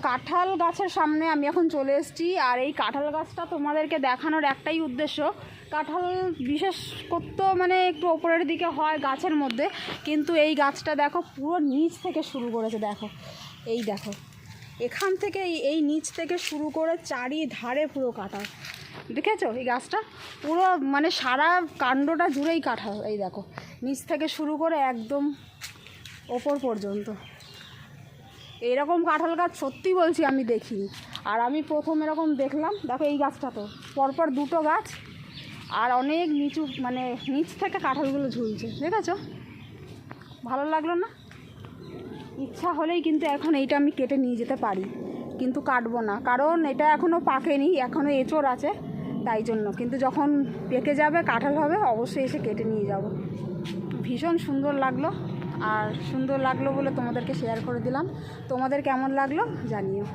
কাঁঠাল গাছের সামনে আমি এখন চলে এসেছি। আর এই কাঁঠাল গাছটা তোমাদেরকে দেখানোর একটাই উদ্দেশ্য, কাঁঠাল বিশেষ করতে মানে একটু ওপরের দিকে হয় গাছের মধ্যে, কিন্তু এই গাছটা দেখো পুরো নিচ থেকে শুরু করেছে। দেখো এই দেখো এখান থেকে এই নিচ থেকে শুরু করে চারিধারে পুরো কাঁঠাল, দেখেছো? এই গাছটা পুরো মানে সারা কাণ্ডটা জুড়েই কাঁঠাল। এই দেখো নিচ থেকে শুরু করে একদম ওপর পর্যন্ত। এরকম কাঁঠাল গাছ সত্যি বলছি আমি দেখিনি, আর আমি প্রথম এরকম দেখলাম। দেখো এই গাছটা তো পরপর দুটো গাছ, আর অনেক নিচু মানে নিচ থেকে কাঁঠালগুলো ঝুলছে, দেখেছো? ভালো লাগলো না? ইচ্ছা হলেই কিন্তু এখন এইটা আমি কেটে নিয়ে যেতে পারি, কিন্তু কাটবো না, কারণ এটা এখনও পাকেনি, এখনও এঁচড় আছে, তাই জন্য। কিন্তু যখন পেকে যাবে কাঁঠাল হবে অবশ্যই এসে কেটে নিয়ে যাব। ভীষণ সুন্দর লাগলো, আর সুন্দর লাগলো বলে তোমাদেরকে শেয়ার করে দিলাম। তোমাদের কেমন লাগলো জানিও।